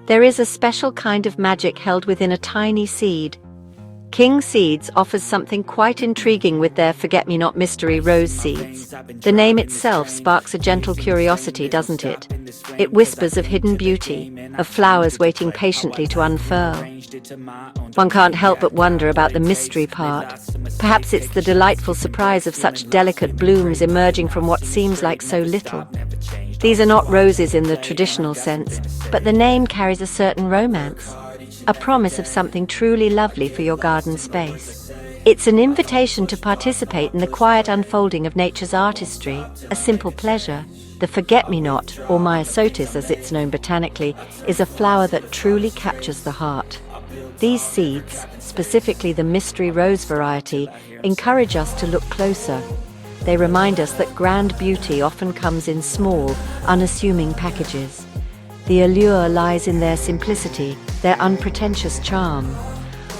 There is a special kind of magic held within a tiny seed. King Seeds offers something quite intriguing with their forget-me-not mystery rose seeds. The name itself sparks a gentle curiosity, doesn't it? It whispers of hidden beauty, of flowers waiting patiently to unfurl. One can't help but wonder about the mystery part. Perhaps it's the delightful surprise of such delicate blooms emerging from what seems like so little. These are not roses in the traditional sense, but the name carries a certain romance. A promise of something truly lovely for your garden space. It's an invitation to participate in the quiet unfolding of nature's artistry, a simple pleasure. The forget-me-not, or myosotis as it's known botanically, is a flower that truly captures the heart. These seeds, specifically the mystery rose variety, encourage us to look closer. They remind us that grand beauty often comes in small, unassuming packages. The allure lies in their simplicity, their unpretentious charm.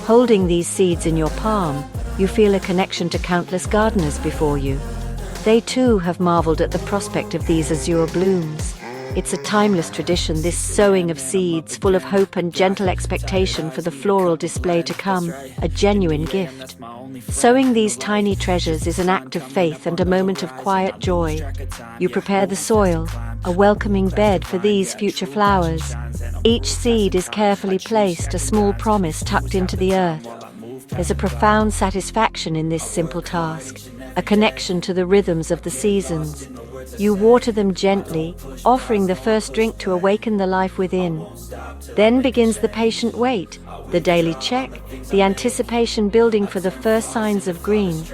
Holding these seeds in your palm, you feel a connection to countless gardeners before you. They too have marveled at the prospect of these azure blooms. It's a timeless tradition, this sowing of seeds, full of hope and gentle expectation for the floral display to come, a genuine gift. Sowing these tiny treasures is an act of faith and a moment of quiet joy. You prepare the soil, a welcoming bed for these future flowers. Each seed is carefully placed, a small promise tucked into the earth. There's a profound satisfaction in this simple task, a connection to the rhythms of the seasons. You water them gently, offering the first drink to awaken the life within. Then begins the patient wait, the daily check, the anticipation building for the first signs of green.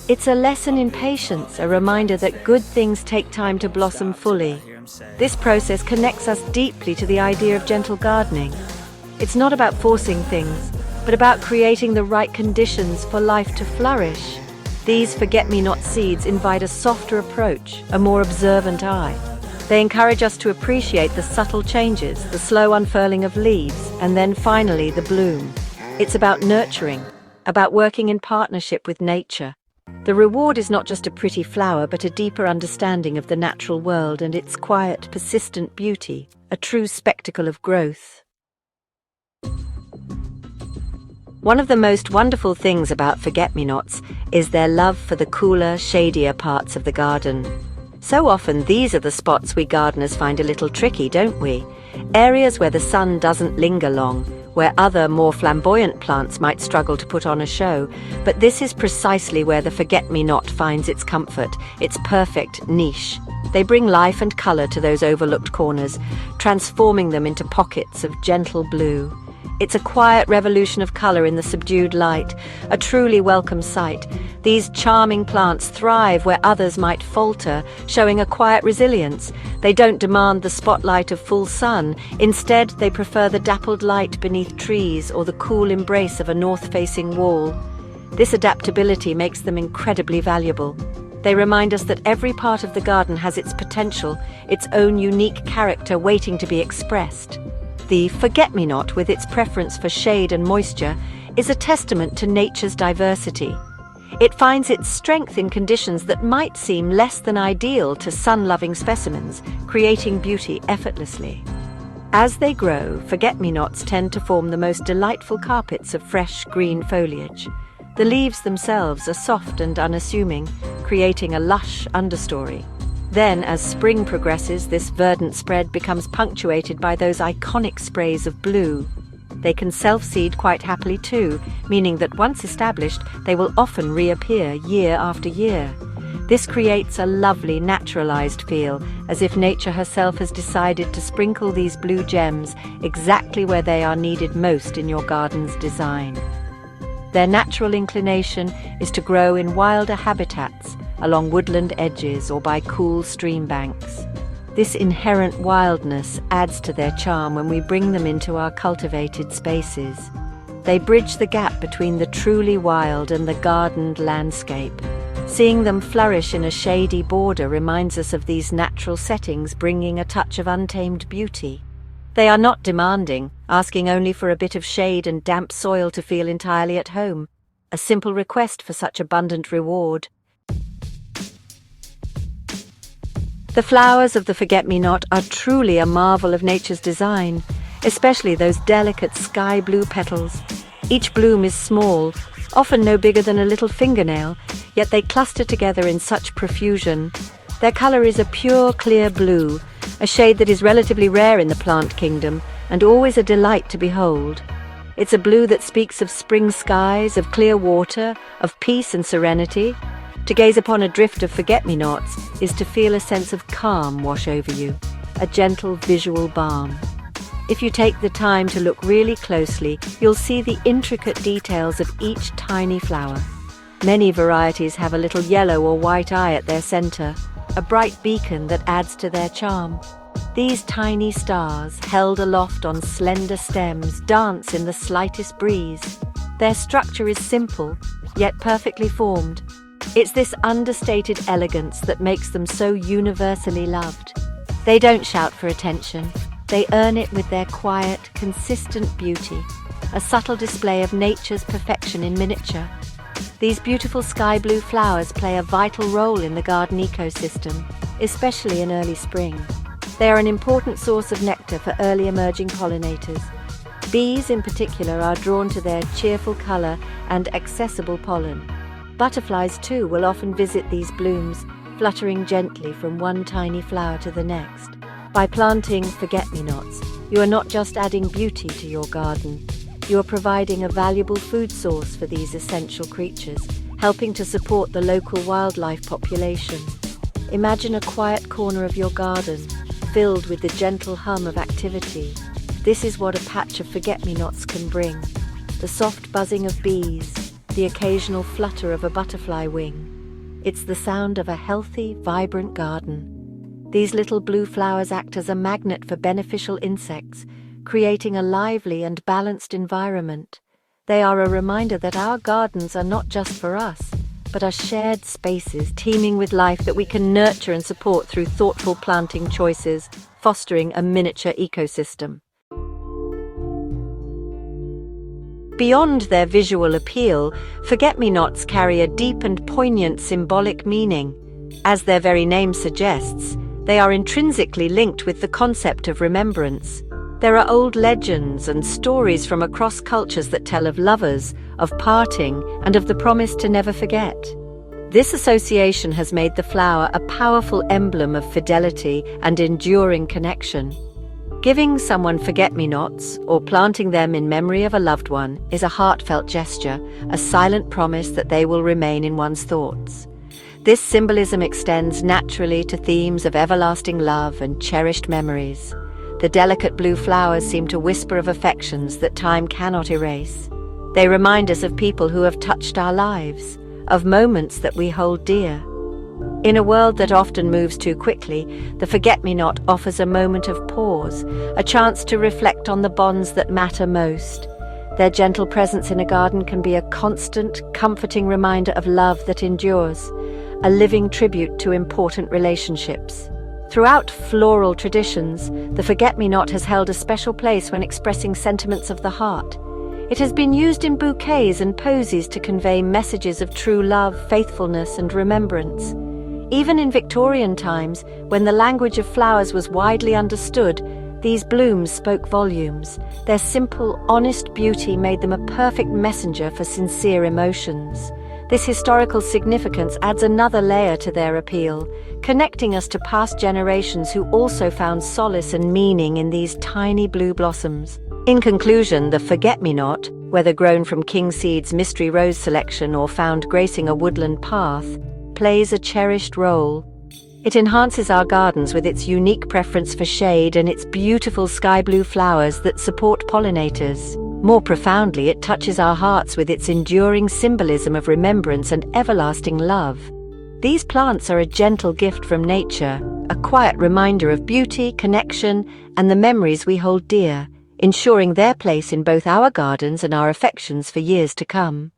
It's a lesson in patience, a reminder that good things take time to blossom fully. This process connects us deeply to the idea of gentle gardening. It's not about forcing things, but about creating the right conditions for life to flourish. These forget-me-not seeds invite a softer approach, a more observant eye. They encourage us to appreciate the subtle changes, the slow unfurling of leaves, and then finally the bloom. It's about nurturing, about working in partnership with nature. The reward is not just a pretty flower, but a deeper understanding of the natural world and its quiet, persistent beauty, a true spectacle of growth. One of the most wonderful things about forget-me-nots is their love for the cooler, shadier parts of the garden. So often these are the spots we gardeners find a little tricky, don't we? Areas where the sun doesn't linger long, where other, more flamboyant plants might struggle to put on a show. But this is precisely where the forget-me-not finds its comfort, its perfect niche. They bring life and colour to those overlooked corners, transforming them into pockets of gentle blue. It's a quiet revolution of colour in the subdued light, a truly welcome sight. These charming plants thrive where others might falter, showing a quiet resilience. They don't demand the spotlight of full sun. Instead, they prefer the dappled light beneath trees or the cool embrace of a north-facing wall. This adaptability makes them incredibly valuable. They remind us that every part of the garden has its potential, its own unique character waiting to be expressed. The forget-me-not, with its preference for shade and moisture, is a testament to nature's diversity. It finds its strength in conditions that might seem less than ideal to sun-loving specimens, creating beauty effortlessly. As they grow, forget-me-nots tend to form the most delightful carpets of fresh green foliage. The leaves themselves are soft and unassuming, creating a lush understory. Then, as spring progresses, this verdant spread becomes punctuated by those iconic sprays of blue. They can self-seed quite happily too, meaning that once established, they will often reappear year after year. This creates a lovely, naturalized feel, as if nature herself has decided to sprinkle these blue gems exactly where they are needed most in your garden's design. Their natural inclination is to grow in wilder habitats, along woodland edges or by cool stream banks. This inherent wildness adds to their charm when we bring them into our cultivated spaces. They bridge the gap between the truly wild and the gardened landscape. Seeing them flourish in a shady border reminds us of these natural settings bringing a touch of untamed beauty. They are not demanding, asking only for a bit of shade and damp soil to feel entirely at home. A simple request for such abundant reward. The flowers of the forget-me-not are truly a marvel of nature's design. especially those delicate sky blue petals. Each bloom is small, often no bigger than a little fingernail, yet they cluster together in such profusion. Their color is a pure, clear blue, a shade that is relatively rare in the plant kingdom and always a delight to behold. It's a blue that speaks of spring skies, of clear water, of peace and serenity. To gaze upon a drift of forget-me-nots is to feel a sense of calm wash over you, a gentle visual balm. If you take the time to look really closely, you'll see the intricate details of each tiny flower. Many varieties have a little yellow or white eye at their center, a bright beacon that adds to their charm. These tiny stars, held aloft on slender stems, dance in the slightest breeze. Their structure is simple, yet perfectly formed. It's this understated elegance that makes them so universally loved. They don't shout for attention. They earn it with their quiet, consistent beauty, a subtle display of nature's perfection in miniature. These beautiful sky blue flowers play a vital role in the garden ecosystem, especially in early spring. They are an important source of nectar for early emerging pollinators. Bees in particular are drawn to their cheerful color and accessible pollen. Butterflies too will often visit these blooms, fluttering gently from one tiny flower to the next. By planting forget-me-nots, you are not just adding beauty to your garden. You are providing a valuable food source for these essential creatures, helping to support the local wildlife population. Imagine a quiet corner of your garden, filled with the gentle hum of activity. This is what a patch of forget-me-nots can bring. The soft buzzing of bees, the occasional flutter of a butterfly wing. It's the sound of a healthy, vibrant garden. These little blue flowers act as a magnet for beneficial insects, creating a lively and balanced environment. They are a reminder that our gardens are not just for us, but are shared spaces teeming with life that we can nurture and support through thoughtful planting choices, fostering a miniature ecosystem. Beyond their visual appeal, forget-me-nots carry a deep and poignant symbolic meaning. As their very name suggests, they are intrinsically linked with the concept of remembrance. There are old legends and stories from across cultures that tell of lovers, of parting, and of the promise to never forget. This association has made the flower a powerful emblem of fidelity and enduring connection. Giving someone forget-me-nots or planting them in memory of a loved one is a heartfelt gesture, a silent promise that they will remain in one's thoughts. This symbolism extends naturally to themes of everlasting love and cherished memories. The delicate blue flowers seem to whisper of affections that time cannot erase. They remind us of people who have touched our lives, of moments that we hold dear. In a world that often moves too quickly, the forget-me-not offers a moment of pause, a chance to reflect on the bonds that matter most. Their gentle presence in a garden can be a constant, comforting reminder of love that endures, a living tribute to important relationships. Throughout floral traditions, the forget-me-not has held a special place when expressing sentiments of the heart. It has been used in bouquets and posies to convey messages of true love, faithfulness, and remembrance. Even in Victorian times, when the language of flowers was widely understood, these blooms spoke volumes. Their simple, honest beauty made them a perfect messenger for sincere emotions. This historical significance adds another layer to their appeal, connecting us to past generations who also found solace and meaning in these tiny blue blossoms. In conclusion, the forget-me-not, whether grown from king seed's mystery rose selection or found gracing a woodland path, plays a cherished role. It enhances our gardens with its unique preference for shade and its beautiful sky blue flowers that support pollinators. More profoundly, it touches our hearts with its enduring symbolism of remembrance and everlasting love. These plants are a gentle gift from nature, a quiet reminder of beauty, connection, and the memories we hold dear, ensuring their place in both our gardens and our affections for years to come.